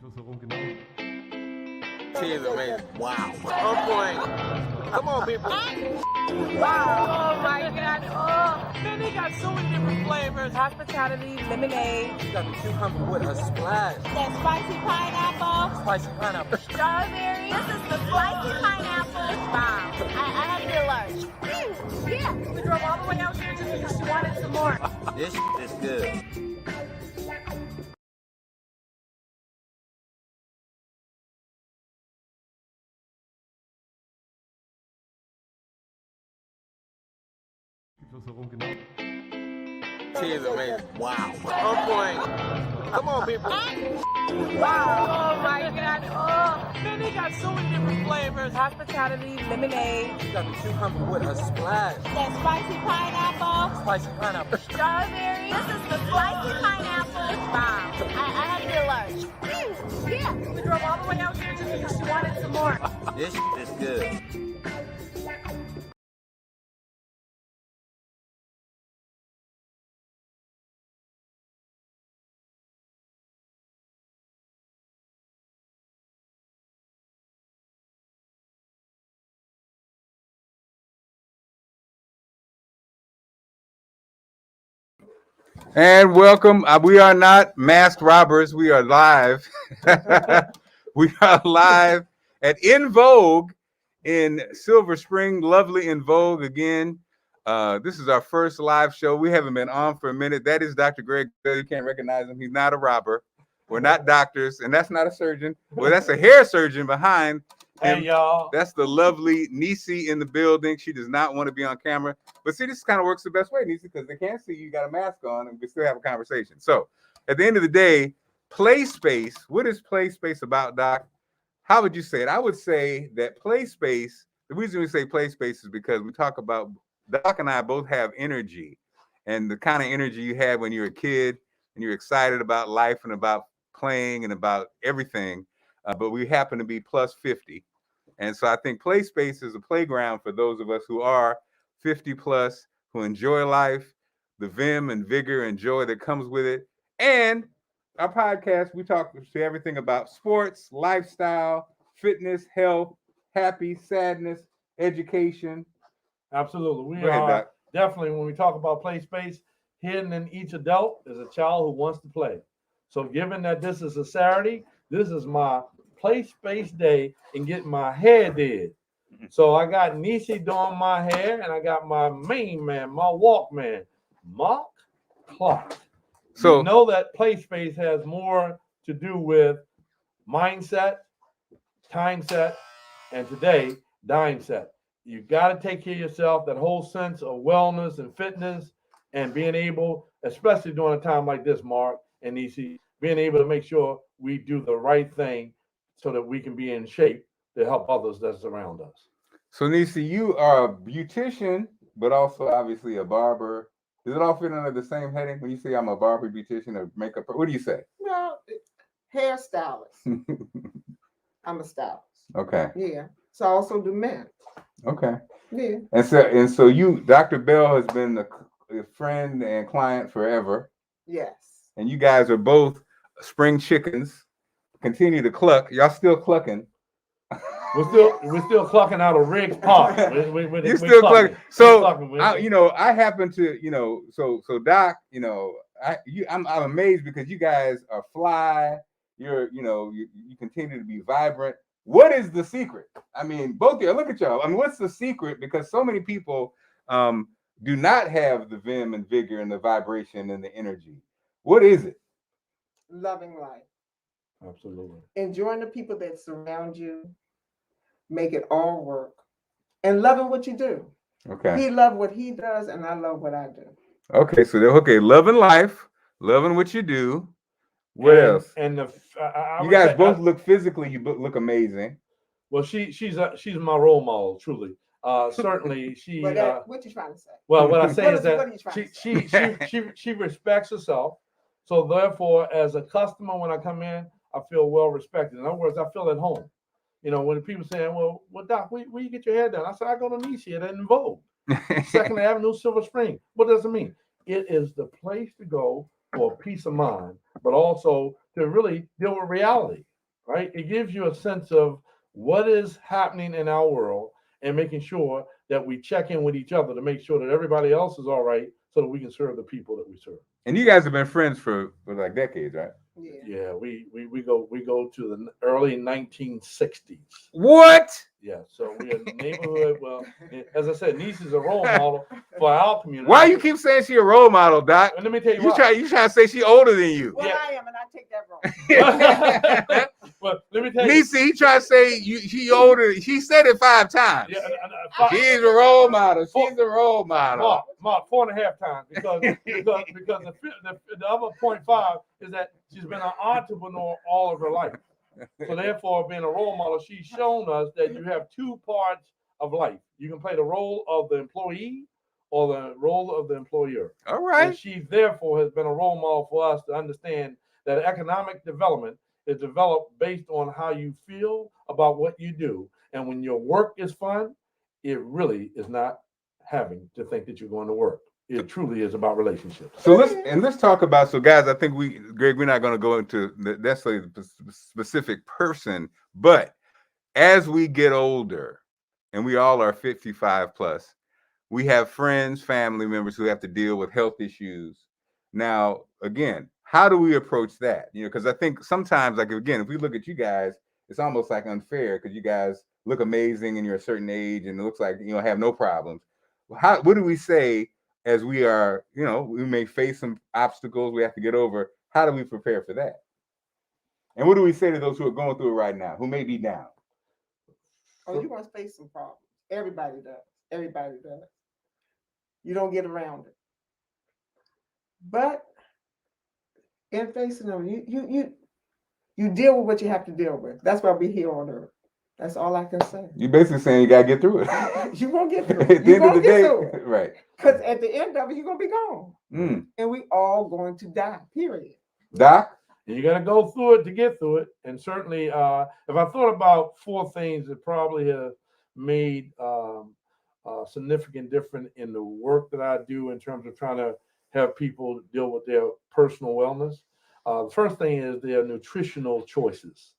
Tea is amazing. Wow. On point. Come on, people. Wow. Oh my God. Oh, man, they got so many different flavors. Hospitality, lemonade. You got the cucumber with a splash. That spicy pineapple. Spicy pineapple. Strawberry. This is the spicy pineapple. Wow. I had to get a large. Yeah. We drove all the way out here just because she wanted some more. This is good. Tea is amazing. Wow. On point. Come on, people. Wow. Oh my God. Oh, man, they got so many different flavors. Hospitality, lemonade. You got the cucumber with a splash. That spicy pineapple. Spicy pineapple. Strawberry. This is the spicy pineapple. Wow. I had to get a large. Yeah. We drove all the way out here just because she wanted some more. This is good. And welcome. We are not masked robbers. We are live. We are live at Invogue in Silver Spring. Lovely Invogue again. This is our first live show. We haven't been on for a minute. That is Dr. Greg. You can't recognize him. He's not a robber. We're not doctors, and that's not a surgeon. Well, that's a hair surgeon behind him. Hey, y'all. That's the lovely Nisi in the building. She does not want to be on camera. But see, this kind of works the best way, Nisi, because they can't see you got a mask on and we still have a conversation. So at the end of the day, Playspace, what is Playspace about, Doc? How would you say it? I would say that Playspace, the reason we say Playspace is because we talk about, Doc and I both have energy, and the kind of energy you had when you were a kid and you're excited about life and about playing and about everything. But we happen to be plus 50. And so I think Playspace is a playground for those of us who are 50 plus, who enjoy life, the vim and vigor and joy that comes with it. And our podcast, we talk to everything about sports, lifestyle, fitness, health, happy, sadness, education. Absolutely. We Go ahead, are Doc. definitely, when we talk about play space, hidden in each adult is a child who wants to play. So given that this is a Saturday, this is my play space day and getting my hair did. So I got Nisi doing my hair, and I got my main man, my Walkman, Marc, Clarke. So you know that play space has more to do with mindset, time set, and today, dime set. You got to take care of yourself, that whole sense of wellness and fitness, and being able, especially during a time like this, Marc and Nisi, being able to make sure we do the right thing so that we can be in shape to help others that's around us. So Nisi, you are a beautician, but also obviously a barber. Does it all fit under the same heading? When you say I'm a barber, beautician, or makeup, what do you say? Well, hairstylist. I'm a stylist. Okay. Yeah. So I also do men. Okay. Yeah. And so you, Dr. Bell, has been a friend and client forever. Yes. And you guys are both spring chickens. Continue to cluck. Y'all still clucking. We're still clucking out of Riggs Park. You're still clucking. So I happen to, so Doc, I'm amazed because you guys are fly. You continue to be vibrant. What is the secret? I mean, both of you, look at y'all. I mean, what's the secret? Because so many people do not have the vim and vigor and the vibration and the energy. What is it? Loving life. Absolutely. Enjoying the people that surround you. Make it all work. And loving what you do. Okay. He loves what he does, and I love what I do. Okay, so loving life, loving what you do. What else? And you guys both look physically. You look amazing. Well, she's my role model, truly. Certainly, she. What you trying to say? Well, what I say is that she respects herself. So therefore, as a customer, when I come in, I feel well respected. In other words, I feel at home. When people saying, well, Doc, where you get your hair done? I said, I go to Nisi at Invogue, 2nd Avenue, Silver Spring. What does it mean? It is the place to go for peace of mind, but also to really deal with reality. right? It gives you a sense of what is happening in our world and making sure that we check in with each other to make sure that everybody else is all right so that we can serve the people that we serve. And you guys have been friends for like decades, right? Yeah. Yeah, we go to the early 1960s. What? Yeah, so we are neighborhood. Well, as I said, Niece is a role model for our community. Why you keep saying she a role model, Doc? And let me tell you You why. trying to say she older than you? Well, Yeah. I am, and I take that wrong. But let me tell you. Nisi, he tried to say she older. She said it 5 times. Yeah, She's a role model. She's a role model. Mark, 4.5 times because the other 0.5 is that she's been an entrepreneur all of her life. So therefore, being a role model, she's shown us that you have 2 parts of life. You can play the role of the employee or the role of the employer. All right. And she therefore has been a role model for us to understand that economic development is developed based on how you feel about what you do. And when your work is fun, it really is not having to think that you're going to work. It truly is about relationships. So let's talk about, so guys, I think Greg, we're not going to go into necessarily the specific person, but as we get older, and we all are 55 plus, we have friends, family members who have to deal with health issues. Now, again, how do we approach that? Because I think sometimes, like, again, if we look at you guys, it's almost like unfair because you guys look amazing and you're a certain age and it looks like, have no problems. What do we say as we are, we may face some obstacles we have to get over? How do we prepare for that? And what do we say to those who are going through it right now, who may be down? Oh, you're going to face some problems. Everybody does. Everybody does. You don't get around it. But in facing them, you deal with what you have to deal with. That's why we're here on earth. That's all I can say. You're basically saying you got to get through it. You're going to get through At it. the You're end of going the to get day, through it. right. Because at the end of it, you're going to be gone. And we all going to die, period. Doc? You got to go through it to get through it. And certainly, if I thought about 4 things that probably have made significant difference in the work that I do in terms of trying to have people deal with their personal wellness. The first thing is their nutritional choices.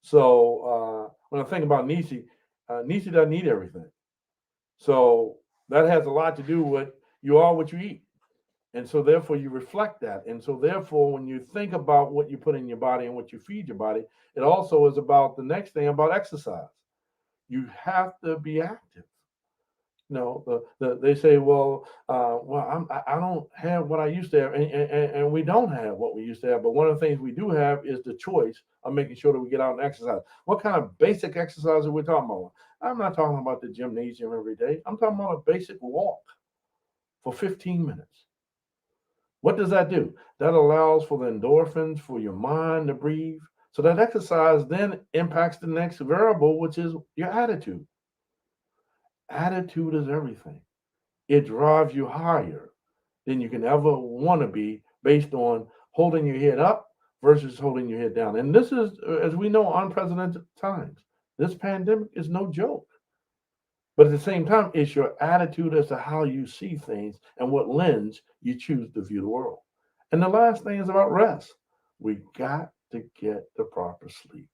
So when I think about Nisi doesn't need everything. So that has a lot to do with you are what you eat. And so therefore you reflect that. And so therefore, when you think about what you put in your body and what you feed your body, it also is about the next thing about exercise. You have to be active. They say, I don't have what I used to have, and we don't have what we used to have. But one of the things we do have is the choice of making sure that we get out and exercise. What kind of basic exercise are we talking about? I'm not talking about the gymnasium every day. I'm talking about a basic walk for 15 minutes. What does that do? That allows for the endorphins, for your mind to breathe. So that exercise then impacts the next variable, which is your attitude. Attitude is everything. It drives you higher than you can ever want to be based on holding your head up versus holding your head down. And this is, as we know, unprecedented times. This pandemic is no joke. But at the same time, it's your attitude as to how you see things and what lens you choose to view the world. And the last thing is about rest. We got to get the proper sleep.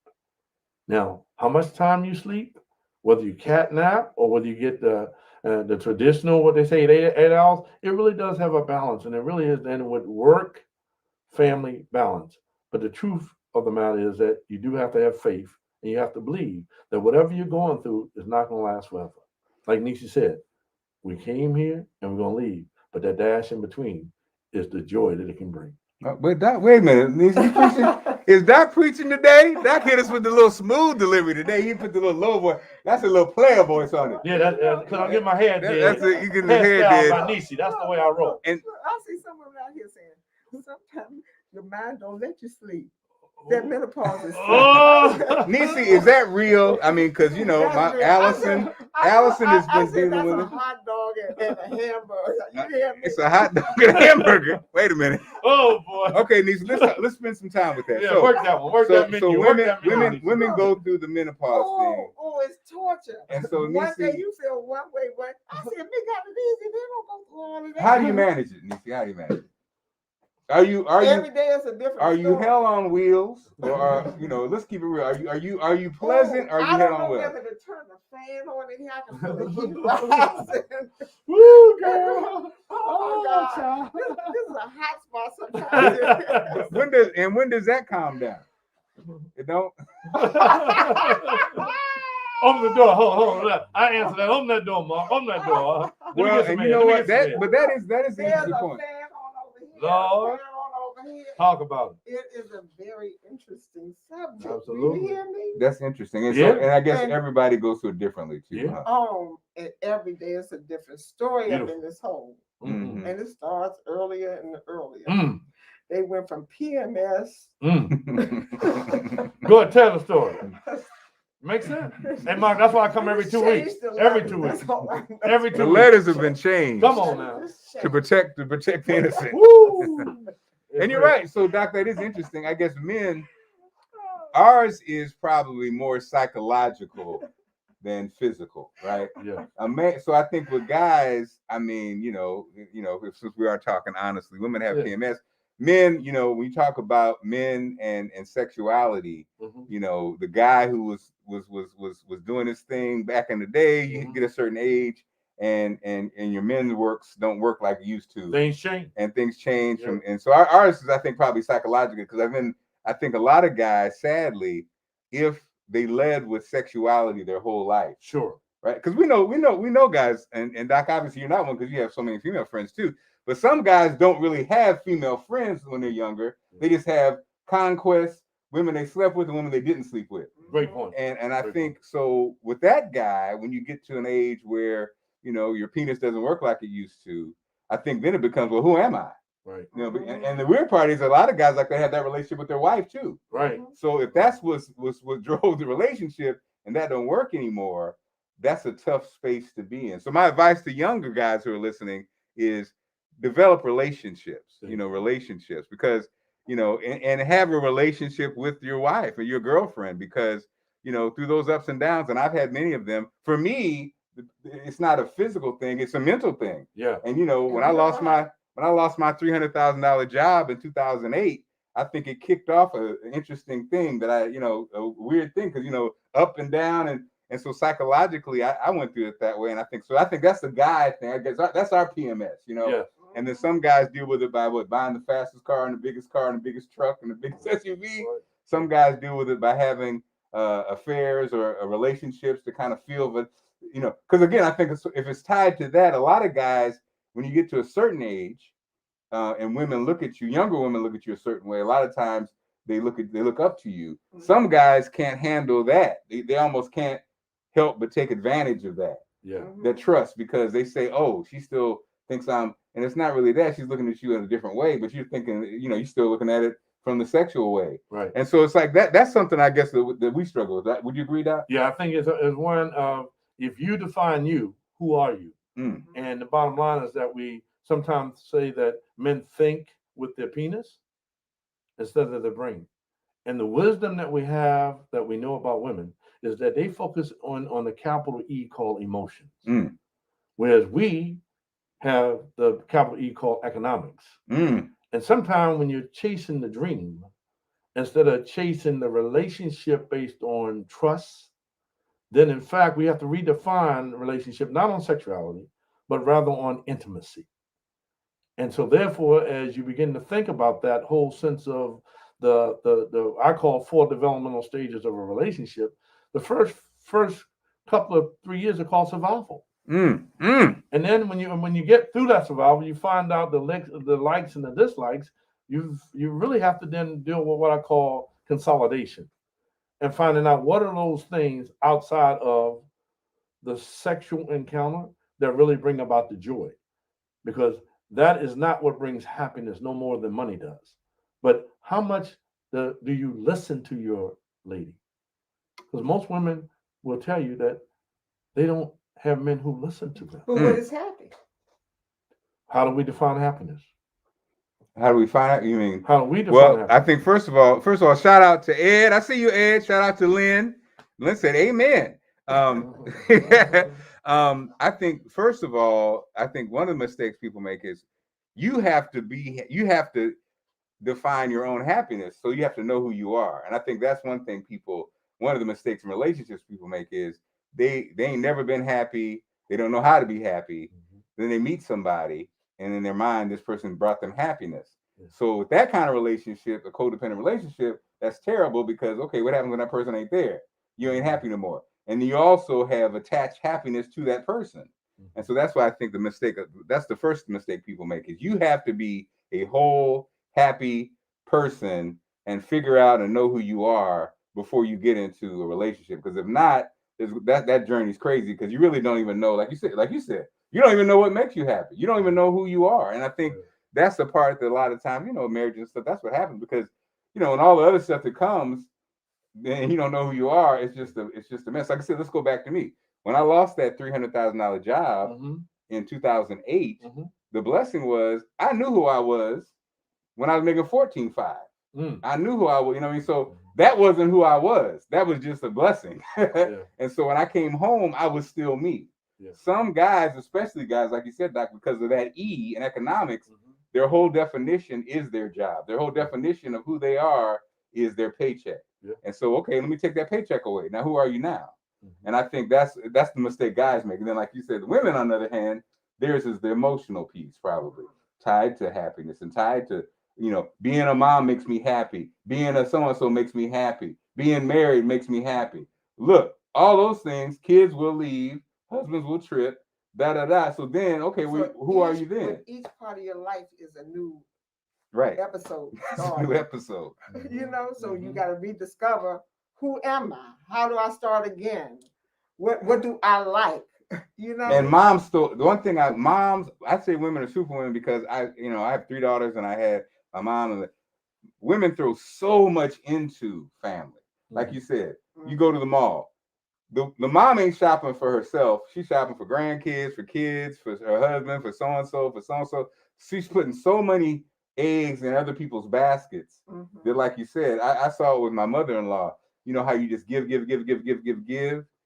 Now, how much time you sleep, whether you cat nap or whether you get the traditional, what they say, 8 hours, it really does have a balance. And it really is then with work, family balance. But the truth of the matter is that you do have to have faith and you have to believe that whatever you're going through is not going to last forever. Like Nisi said, we came here and we're going to leave. But that dash in between is the joy that it can bring. But Doc, wait a minute. Is Doc preaching today? Doc hit us with the little smooth delivery today. He put the little low voice. That's a little player voice on it. Yeah, because I get my hair did. That's it. You get the hair did. By Nisi. That's the way I roll. And I see someone out here saying, sometimes your mind don't let you sleep. That menopause is Nisi, is that real? I mean, because Allison has been dealing with it. A hot dog and a hamburger. You hear me? It's a hot dog and a hamburger. Wait a minute. Oh boy. Okay, Nisi, let's spend some time with that. Yeah, so, work that one. Work that menu. So women go through the menopause thing. Oh, it's torture. And so one Nisi, day you feel one way, I said, me got it easy. They don't go through all of that. how do you manage it, Nisi? How do you manage it? Every day is a different Are you story. hell on wheels, or let's keep it real. Are you pleasant? Or are you I hell don't on know wheels? whether to turn the fan on in here. I can feel the heat rising. Woo, girl. Oh my God. child. This is a hot spot sometimes. But when does that calm down? It don't. Open the door. Hold on. I answer that. Open that door, Mark. Open that door. Well, and you know what? That is an There's interesting a point. fan on over here. Lord. A fan on over here. Talk about it. It is a very interesting subject. Absolutely. Do you hear me? That's interesting. And Yeah. so, and I guess And- everybody goes through it differently too. Yeah. Huh? And every day is a different story up Beautiful. in this hole. Mm-hmm. And it starts earlier and earlier. Mm. They went from PMS. Mm. Go ahead, tell the story. Makes sense. Hey, Mark, that's why I come every 2 weeks. Every 2 weeks. Every 2 The weeks. letters have been changed. Come on now. To protect the innocent. Woo. And you're right. So, Doc, that is interesting. I guess men, ours is probably more psychological than physical, right? Yeah. So I think with guys, I mean, since we are talking honestly, women have PMS. Men, when you talk about men and sexuality, Mm-hmm. The guy who was doing his thing back in the day, you get a certain age, and your men's works don't work like it used to. Things change. And things change and so ours is, I think, probably psychological, because I think a lot of guys, sadly, if they led with sexuality their whole life, Sure, right? Because we know guys, and Doc, obviously you're not one because you have so many female friends too. But some guys don't really have female friends when they're younger. They just have conquests, women they slept with, and women they didn't sleep with. great point. And I think so with that guy, when you get to an age where your penis doesn't work like it used to, I think then it becomes, well, who am I? Right. And the weird part is a lot of guys like they have that relationship with their wife too. Right. So if that's what drove the relationship and that don't work anymore, that's a tough space to be in. So my advice to younger guys who are listening is develop relationships, because, and have a relationship with your wife or your girlfriend, because, through those ups and downs, and I've had many of them, for me, it's not a physical thing, it's a mental thing. Yeah. And, when I lost my $300,000 job in 2008, I think it kicked off an interesting thing that a weird thing, because, up and down. And so psychologically, I went through it that way. And I think that's the guy thing. I guess that's our PMS, Yeah. And then some guys deal with it by buying the fastest car and the biggest truck and the biggest SUV. Right. Some guys deal with it by having affairs or relationships to kind of feel, but, because again, I think if it's tied to that, a lot of guys, when you get to a certain age, and women look at you, younger women look at you a certain way, a lot of times they look up to you. Mm-hmm. Some guys can't handle that. They almost can't help but take advantage of that. Yeah. That trust, because they say, oh, she still thinks and it's not really that. She's looking at you in a different way, but you're thinking, you're still looking at it from the sexual way. Right. And so it's like that's something I guess that we struggle with. That, would you agree, Doc? Yeah, I think it's one of, if you define you, who are you? Mm. And the bottom line is that we sometimes say that men think with their penis instead of their brain. And the wisdom that we have, that we know about women, is that they focus on the capital E called emotions. Mm. Whereas we have the capital E called economics. Mm. And sometimes when you're chasing the dream, instead of chasing the relationship based on trust, then in fact, we have to redefine the relationship, not on sexuality, but rather on intimacy. And so therefore, as you begin to think about that whole sense of the I call 4 developmental stages of a relationship, the first couple of 3 years are called survival. Mm. Mm. And then when you get through that survival, you find out the likes and the dislikes. You really have to then deal with what I call consolidation, and finding out what are those things outside of the sexual encounter that really bring about the joy, because that is not what brings happiness no more than money does. But how much do you listen to your lady? Because most women will tell you that they don't have men who listen to them. But what is happy? How do we define happiness? How do we find out? You mean? How do we define Well, happiness? I think first of all, shout out to Ed. I see you, Ed. Shout out to Lynn. Lynn said, "Amen." I think first of all, I think one of the mistakes people make is you have to define your own happiness. So you have to know who you are. And I think that's one thing one of the mistakes in relationships people make is they ain't never been happy. They don't know how to be happy. Then they meet somebody, and in their mind, this person brought them happiness. So with that kind of relationship, a codependent relationship, that's terrible because, okay, what happens when that person ain't there? You ain't happy no more. And you also have attached happiness to that person. And so that's why I think that's the first mistake people make is you have to be a whole, happy person and figure out and know who you are before you get into a relationship. Because if not, that journey's crazy because you really don't even know, like you said, you don't even know what makes you happy. You don't even know who you are. And I think that's the part that a lot of times, marriage and stuff, that's what happens because, and all the other stuff that comes, then you don't know who you are. It's just a mess. Like I said, let's go back to me. When I lost that $300,000 job in 2008, the blessing was I knew who I was when I was making $14,500. I knew who I was, So that wasn't who I was. That was just a blessing. And so when I came home, I was still me. Some guys, especially guys, like you said, Doc, because of that E in economics, their whole definition is their job. Their whole definition of who they are is their paycheck. And so, okay, let me take that paycheck away. Now, who are you now? And I think that's the mistake guys make. And then, like you said, the women, on the other hand, theirs is the emotional piece, probably tied to happiness and tied to, being a mom makes me happy. Being a so-and-so makes me happy. Being married makes me happy. Look, all those things, kids will leave, husbands will trip, da-da-da. So then, okay, who are you then? Each part of your life is a new episode. New episode. So you got to rediscover, who am I? How do I start again? What do I like? And moms still, the one thing I say women are superwomen because I have 3 daughters and I had my mom, and women throw so much into family. Like you said, you go to the mall. The mom ain't shopping for herself. She's shopping for grandkids, for kids, for her husband, for so-and-so, for so-and-so. She's putting so many eggs in other people's baskets that, like you said, I saw it with my mother-in-law. You know how you just give.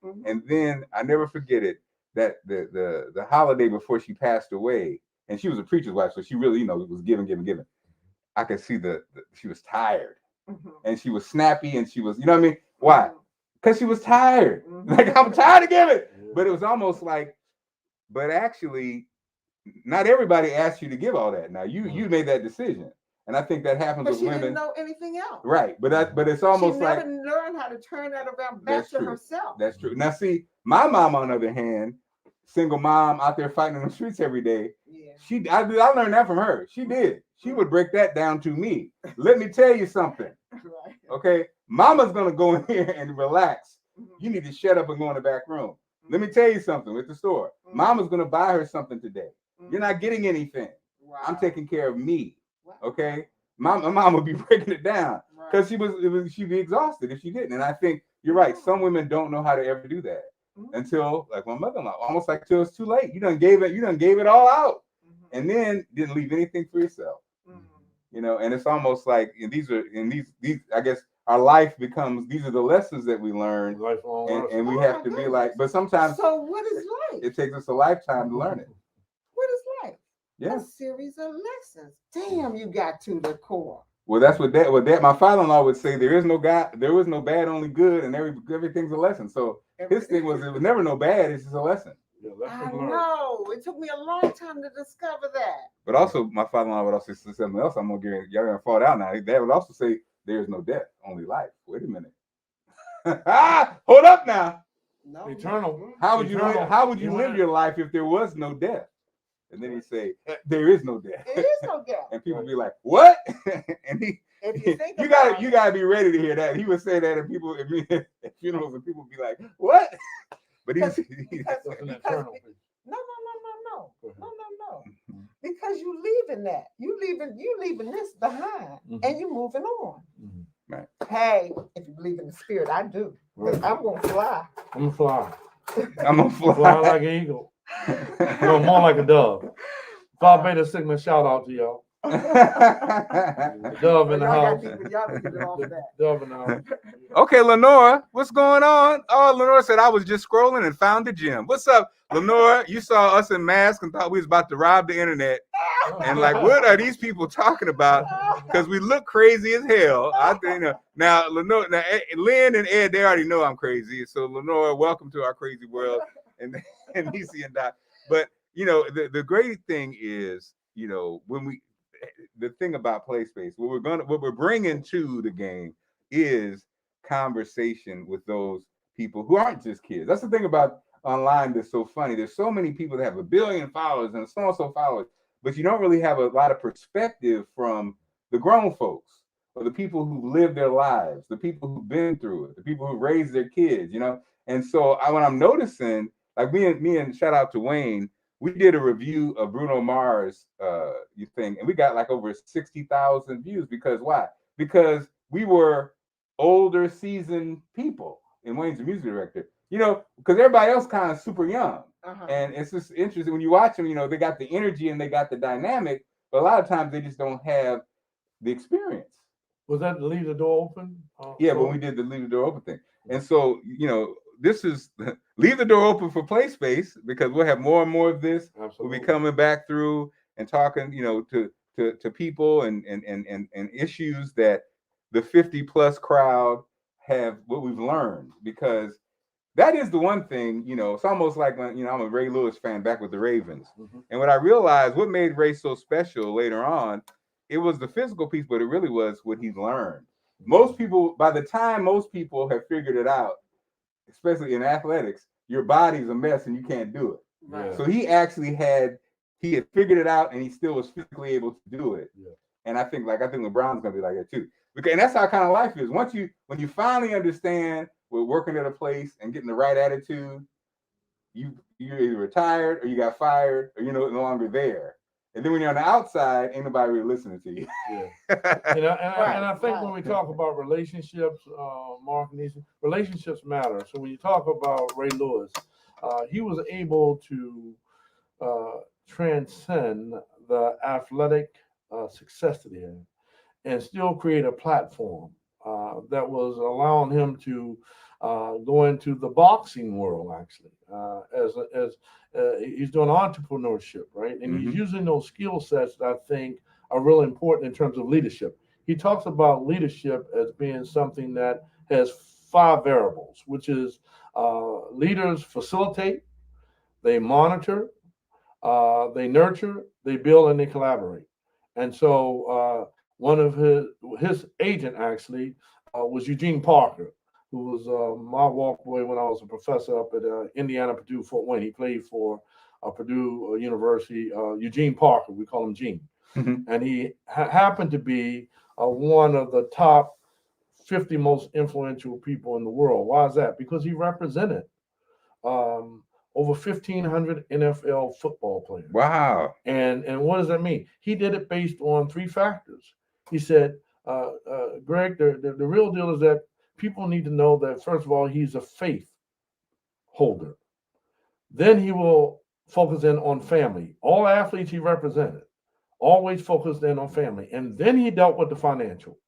And then I never forget it, that the holiday before she passed away, and she was a preacher's wife, so she really, was giving. I could see she was tired and she was snappy and she was, Why? Because she was tired. Like, I'm tired of giving. But it was almost like, but actually, not everybody asked you to give all that. Now you made that decision, and I think that happens with women. She didn't know anything else, right? But it's almost she like never learned how to turn that around back to herself. That's true. Now, see, my mom, on the other hand, single mom out there fighting in the streets every day. I learned that from her. She did. She would break that down to me. Let me tell you something. Okay, mama's gonna go in here and relax. You need to shut up and go in the back room. Let me tell you something with the store. Mama's gonna buy her something today. You're not getting anything. I'm taking care of me. Okay, my mom would be breaking it down because she'd be exhausted if she didn't. And I think you're right. Some women don't know how to ever do that until, like my mother-in-law, almost like till it's too late. You done gave it all out, and then didn't leave anything for yourself. And it's almost like these I guess our life becomes, these are the lessons that we learn, and we have to be like, but sometimes. So what is life? It takes us a lifetime to learn it. What is life? Yeah. A series of lessons. Damn, you got to the core. Well, that's what my father-in-law would say. There is no God, there was no bad, only good, and everything's a lesson. So his thing was, it was never no bad, it's just a lesson. I know. It took me a long time to discover that. But also, my father-in-law would also say something else. Y'all gonna fall down now. Dad would also say, "There's no death, only life." Wait a minute. Hold up now. No, eternal. How would you live your life if there was no death? And then he'd say, "There is no death." There is no death. And people be like, "What?" And you gotta be ready to hear that. He would say that, and people at funerals, and people be like, "What?" But he's no. Because you leaving that. You leaving this behind, and you moving on. Right. Hey, if you believe in the spirit, I do. I'm gonna fly. I'm gonna fly. I'm gonna fly like an eagle. No, more like a dove. Phi Beta Sigma, shout out to y'all. Dove in the Y'all house. got deep, y'all need to get off of that. Dove in the house. Okay, Lenora, what's going on? Oh, Lenora said I was just scrolling and found the gym. What's up, Lenora? You saw us in masks and thought we was about to rob the internet. And like, what are these people talking about? Because we look crazy as hell. I think now, Lenora, now, Lynn and Ed, they already know I'm crazy. So Lenora, welcome to our crazy world, and Nisi and Doc. But you know, the great thing is, you know, the thing about Playspace, what we're bringing to the game is conversation with those people who aren't just kids. That's the thing about online that's so funny. There's so many people that have 1 billion followers and so followers, but you don't really have a lot of perspective from the grown folks or the people who live their lives, the people who've been through it, the people who raised their kids, you know. And so when I'm noticing, like me and shout out to Wayne, we did a review of Bruno Mars thing, and we got like over 60,000 views. Because why? Because we were older, seasoned people, and Wayne's a music director. You know, because everybody else kind of super young. And it's just interesting when you watch them, you know, they got the energy and they got the dynamic, but a lot of times they just don't have the experience. Was that the Leave the Door Open? Yeah, when we did the Leave the Door Open thing. And so, you know, this is Leave the Door Open for Playspace, because we'll have more and more of this. Absolutely. We'll be coming back through and talking, you know, to people and issues that the 50+ crowd have, what we've learned, because that is the one thing, you know, it's almost like when, you know, I'm a Ray Lewis fan back with the Ravens. And what I realized, what made Ray so special later on, it was the physical piece, but it really was what he learned. Most people, by the time most people have figured it out, especially in athletics, your body's a mess and you can't do it. Right. So he actually had figured it out, and he still was physically able to do it. Yeah. And I think LeBron's gonna be like that too. And that's how kind of life is. When you finally understand we're working at a place and getting the right attitude, you're either retired or you got fired or you're no longer there. And then when you're on the outside, ain't nobody really listening to you. Yeah. And I think when we talk about relationships, Mark and Nisi, relationships matter. So when you talk about Ray Lewis, he was able to transcend the athletic success that he had and still create a platform that was allowing him to go into the boxing world, actually, as he's doing entrepreneurship, right? And he's using those skill sets that I think are really important in terms of leadership. He talks about leadership as being something that has 5 variables, which is leaders facilitate, they monitor, they nurture, they build, and they collaborate. And so one of his agent actually was Eugene Parker, who was my walkboy when I was a professor up at Indiana, Purdue, Fort Wayne. He played for Purdue University. Eugene Parker, we call him Gene. And he happened to be one of the top 50 most influential people in the world. Why is that? Because he represented over 1,500 NFL football players. Wow. And what does that mean? He did it based on 3 factors. He said, Greg, the real deal is that people need to know that, first of all, he's a faith holder. Then he will focus in on family. All athletes he represented always focused in on family. And then he dealt with the financial.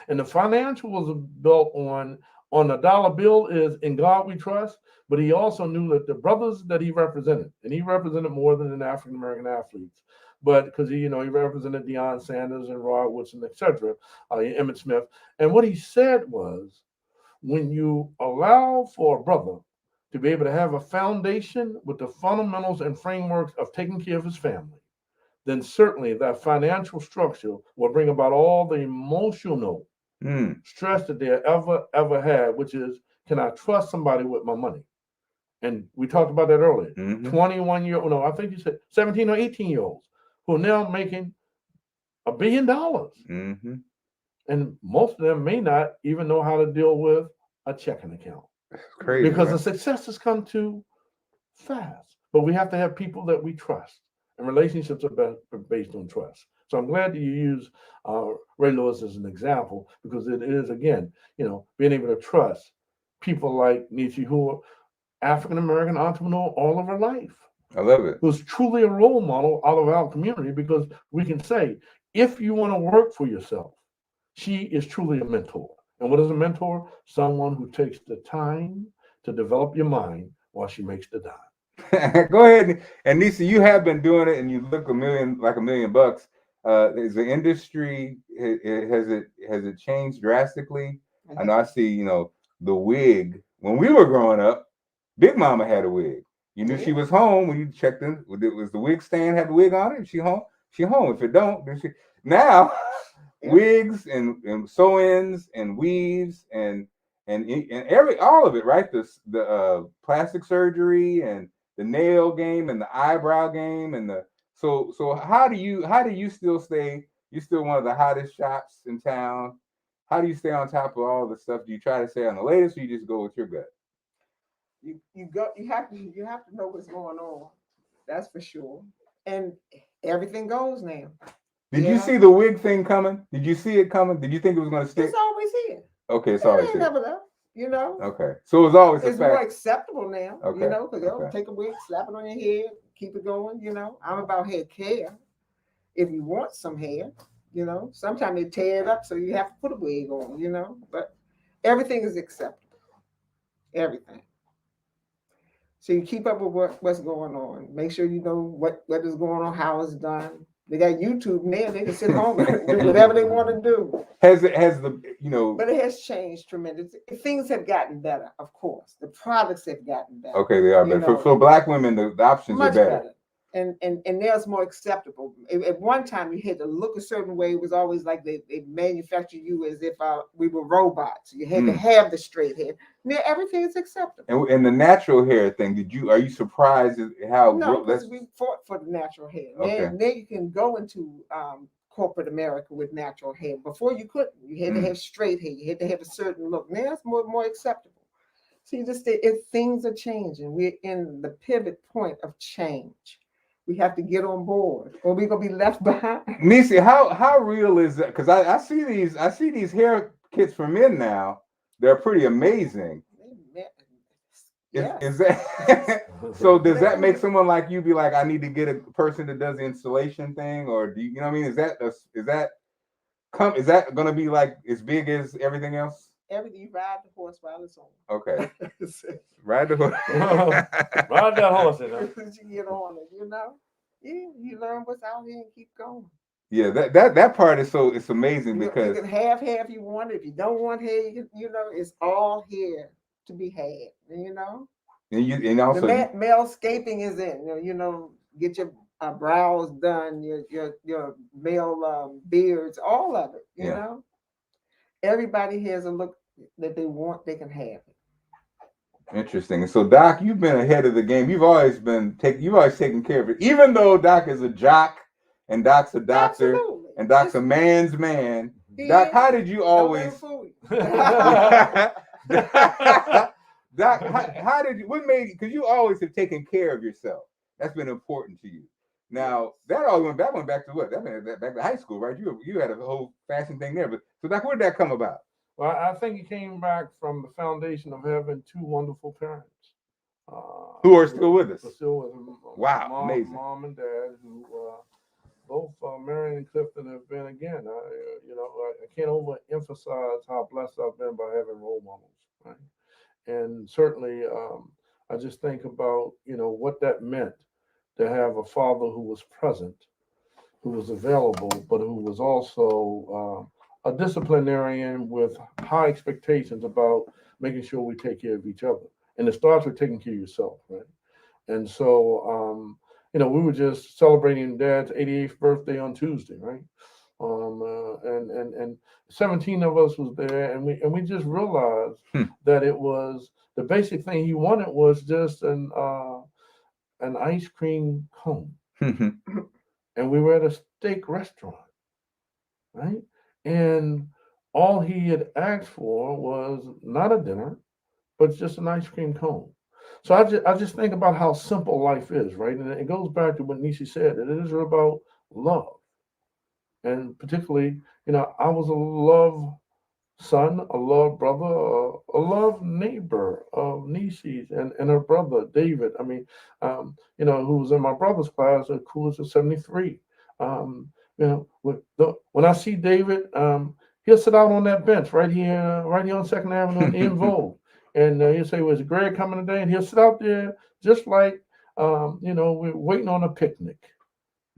And the financial was built on the dollar bill is in God we trust, but he also knew that the brothers that he represented, and he represented more than the African-American athletes, but because he represented Deion Sanders and Roy Woodson, etc., Emmitt Smith. And what he said was, when you allow for a brother to be able to have a foundation with the fundamentals and frameworks of taking care of his family, then certainly that financial structure will bring about all the emotional stress that they ever had, which is, can I trust somebody with my money? And we talked about that earlier. 21-year-old, no, I think you said 17 or 18-year-olds who are now making $1 billion. And most of them may not even know how to deal with a checking account. That's crazy. Because the success has come too fast. But we have to have people that we trust. And relationships are based on trust. So I'm glad that you use Ray Lewis as an example, because it is, again, being able to trust people like Nietzsche, who are African-American entrepreneur all of her life. I love it. Who's truly a role model out of our community, because we can say, if you want to work for yourself, she is truly a mentor. And what is a mentor? Someone who takes the time to develop your mind while she makes the dime. Go ahead. And Nisa, you have been doing it and you look like $1,000,000. Is the industry, has it changed drastically? I know I see, the wig. When we were growing up, Big Mama had a wig. You knew she was home when you checked in. Was the wig stand had the wig on it? If she home, she home. If it don't, then she. Now, wigs and sew-ins and weaves and all of it, right? The plastic surgery and the nail game and the eyebrow game and so how do you still stay? You're still one of the hottest shops in town. How do you stay on top of all the stuff? Do you try to stay on the latest, or you just go with your gut? You have to know what's going on. That's for sure. And everything goes now. Did you see the wig thing coming? Did you see it coming? Did you think it was going to stick? It's always here. Okay, it's always here. Never left. Okay, so it was always it's more acceptable now. Okay. Because they'll take a wig, slap it on your head, keep it going. I'm about hair care. If you want some hair, sometimes they tear it up, so you have to put a wig on. But everything is acceptable. Everything. So you keep up with what's going on. Make sure you know what is going on, how it's done. They got YouTube now. They can sit home and do whatever they want to do. But it has changed tremendously. Things have gotten better, of course. The products have gotten better. Okay, they are better. For Black women, the options are better. And theirs more acceptable. At one time, you had to look a certain way. It was always like they manufactured you as if we were robots. You had to have the straight hair. Now everything is acceptable. And the natural hair thing, are you surprised at how? No, because we fought for the natural hair. Okay. Now you can go into corporate America with natural hair. Before you couldn't. You had to have straight hair. You had to have a certain look. Now it's more acceptable. See, if things are changing, we're in the pivot point of change. We have to get on board, or we're gonna be left behind. Nisi, how real is that? Because I see these hair kits for men now. They're pretty amazing. Yeah. Is that so? Does that make someone like you be like, I need to get a person that does the installation thing, or do you know what I mean? Is that gonna be like as big as everything else? Everything, you ride the horse while it's on. Okay. Ride the horse. Ride that horse, you get on it, you learn what's out here and keep going. Yeah, that part is it's amazing because you can have hair if you want it. If you don't want hair, it's all here to be had. And also the male scaping is in. Get your brows done, your male beards, all of it. Everybody has a look that they want, they can have it. Interesting. And so, Doc, you've been ahead of the game. You've always taken care of it. Even though Doc is a jock and Doc's a doctor. Absolutely. And Doc's a man's man. Doc, how did you always Doc, how did you because you always have taken care of yourself. That's been important to you. Now that went back to what? That went back to high school, right? You had a whole fashion thing there. But so Doc, where did that come about? Well, I think it came back from the foundation of having two wonderful parents. Who are still with us. Still with them. Wow, amazing. Mom and dad, who both Marion and Clifton have been, again, I can't overemphasize how blessed I've been by having role models, right? And certainly, I just think about, what that meant to have a father who was present, who was available, but who was also a disciplinarian with high expectations about making sure we take care of each other. And it starts with taking care of yourself, right? And so, we were just celebrating Dad's 88th birthday on Tuesday, right? And 17 of us was there, and we just realized that it was the basic thing he wanted was just an ice cream cone. And we were at a steak restaurant, right? And all he had asked for was not a dinner, but just an ice cream cone. So I just think about how simple life is, right? And it goes back to what Nisi said. It is about love. And particularly, I was a love son, a love brother, a love neighbor of Nisi's and her brother, David. I mean, who was in my brother's class, who was at 73. You know, when I see David, he'll sit out on that bench right here on Second Avenue in Invogue, and he'll say, "Was Greg coming today?" And he'll sit out there just like, you know, we're waiting on a picnic.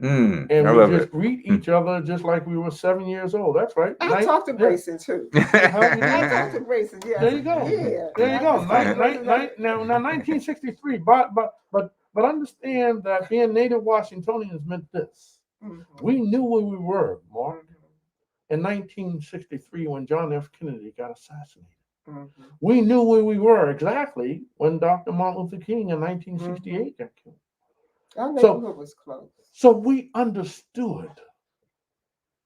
And I we love just it. greet each other just like we were 7 years old. That's right. I talked to Grayson too. I talked to Grayson. Yeah. There you go. Yeah. There you go. I just talked to Grayson. Now 1963. But understand that being native Washingtonians meant this. Mhm. We knew where we were, Mark, in 1963 when John F. Kennedy got assassinated. Mhm. We knew where we were exactly when Dr. Martin Luther King in 1968 got killed. Our neighborhood was close. So we understood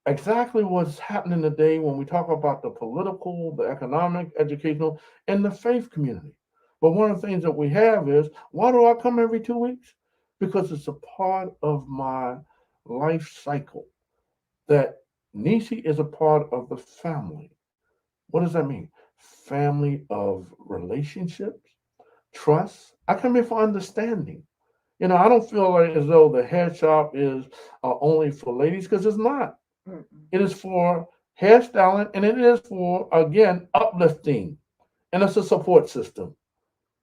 exactly what's happening today when we talk about the political, the economic, educational, and the faith community. But one of the things that we have is, why do I come every 2 weeks? Because it's a part of my life cycle. That Nisi is a part of the family. What does that mean? Family of relationships, trust. I come here for understanding. You know, I don't feel like as though the hair shop is only for ladies, because it's not. Mhm. It is for hairstyling, and it is for, again, uplifting, and it's a support system,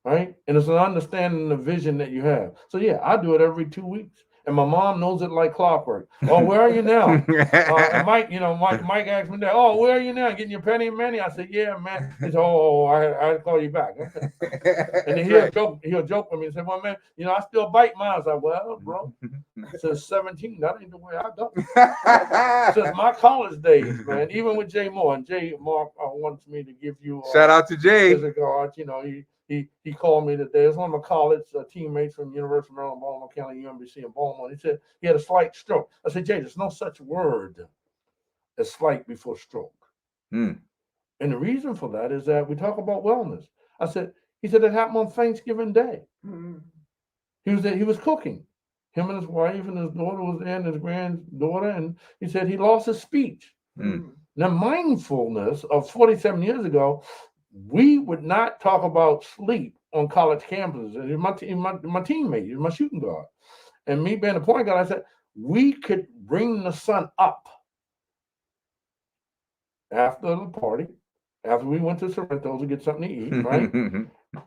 right? And it's an understanding the vision that you have. So yeah, I do it every 2 weeks, and my mom knows it like clockwork. Oh, where are you now? And Mike, you know, Mike asked me that. Oh, where are you now? Getting your penny and money? I said, yeah, man. He said, oh, I call you back. Okay. And then he'll joke with me and say, well, man, you know, I still bite mine. I said, well, bro, since 17, that ain't the way I go. Since my college days, man, even with Jay Moore, and Marc wants me to give you Shout out to Jay. his regards. You know, he called me today. It's one of my college teammates from University of Maryland, Baltimore County, UMBC in Baltimore. He said he had a slight stroke. I said, Jay, there's no such word as slight before stroke. Mm. And the reason for that is that we talk about wellness. He said it happened on Thanksgiving Day. Mhm. He was cooking. Him and his wife and his daughter was there, and his granddaughter, and he said he lost his speech. Mm. Now, mindfulness of 47 years ago, we would not talk about sleep on college campuses. And my teammate, he was my shooting guard. And me being the point guard, I said, we could bring the sun up after the party, after we went to Sorrento's to get something to eat, right?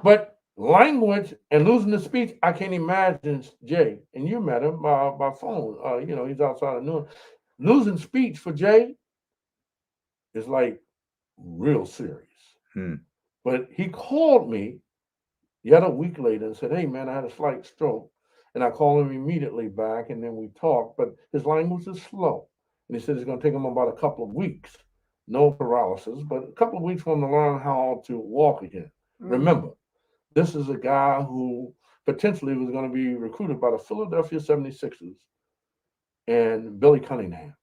But language and losing the speech, I can't imagine Jay. And you met him by phone. You know, he's outside of Newark. Losing speech for Jay is like real serious. Hmm. But he called me yet a week later and said, hey, man, I had a slight stroke. And I called him immediately back, and then we talked. But his language is slow. And he said it's going to take him about a couple of weeks. No paralysis, but a couple of weeks for him to learn how to walk again. Mhm. Remember, this is a guy who potentially was going to be recruited by the Philadelphia 76ers and Billy Cunningham.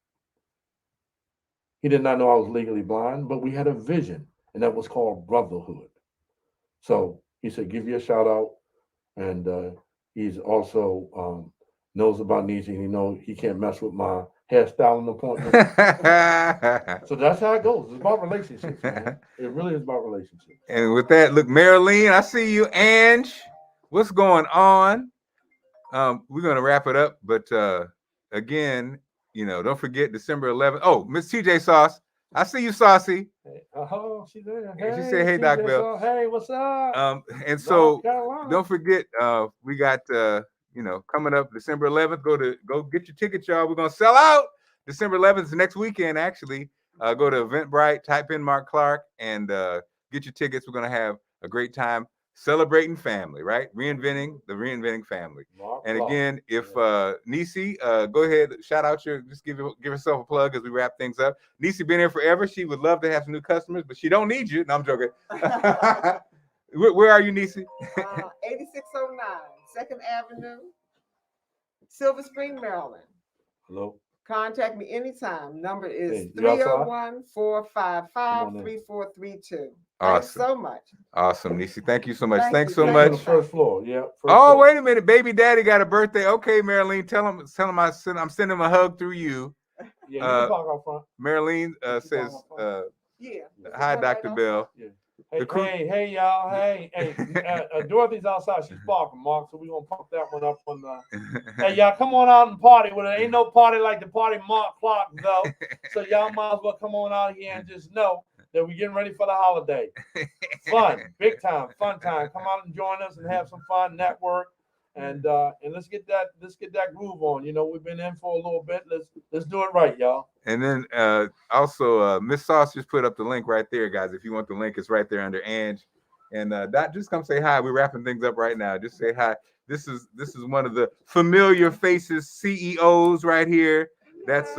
He did not know I was legally blind, but we had a vision, and that was called brotherhood. So he said, give you a shout out. And he's also knows about Nisi. He knows he can't mess with my hairstyling appointment. So that's how it goes. It's about relationships, man. It really is about relationships. And with that, look, Marilyn, I see you. Ange, what's going on? We're going to wrap it up. But again, you know, don't forget December 11th. Oh, Miss TJ Sauce. I see you, Saucy. Hey, oh, she's there. Hey, she said, hey, Doc Bell. Hey, what's up? And so Carolina. Don't forget, we got, you know, coming up December 11th. Go get your tickets, y'all. We're going to sell out. December 11th is next weekend, actually. Go to Eventbrite, type in Marc Clarke, and get your tickets. We're going to have a great time celebrating family, right? Reinventing family. And again, if Nisi, go ahead, shout out just give herself a plug as we wrap things up. Nisi been here forever. She would love to have some new customers, but she don't need you. No, I'm joking. Where are you, Nisi? 8609 2nd Avenue, Silver Spring, Maryland. Hello. Contact me anytime. Number is Hey, you outside? 301-455-3432. Awesome. Thanks so much. Awesome, Nisi. Thank you so much. Thank Thanks you. so Thank much. On the first floor. Yeah. Oh, wait a minute. Baby daddy got a birthday. Okay, Marilyn, tell him I'm sending him a hug through you. Yeah, you can talk out front. Marilyn says, Yeah. hi, Dr. Bell. Yeah. Hey, y'all. Hey, Dorothy's outside. She's parking, Mark. So we're gonna pump that one up on the. Hey, y'all, come on out and party with it. Ain't no party like the party Mark Clarke though. So y'all might as well come on out here and just know that we're getting ready for the holiday. Fun, big time, fun time. Come out and join us and have some fun, network, and let's get that groove on. You know, we've been in for a little bit. Let's do it right, y'all. And then also Miss Sauce just put up the link right there, guys. If you want the link, it's right there under Ange. And Dot, just come say hi. We're wrapping things up right now. Just say hi. This is one of the familiar faces, CEOs right here. That's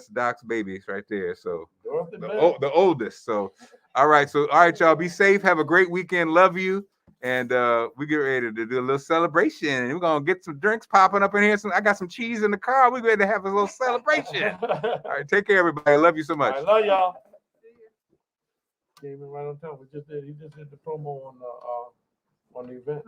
Doc's babies right there. So the oldest. So all right, y'all. Be safe. Have a great weekend. Love you. And we get ready to do a little celebration. We're gonna get some drinks popping up in here. I got some cheese in the car. We're ready to have a little celebration. All right, take care, everybody. I love you so much. I love y'all. Came in right on time. He just did the promo on the event.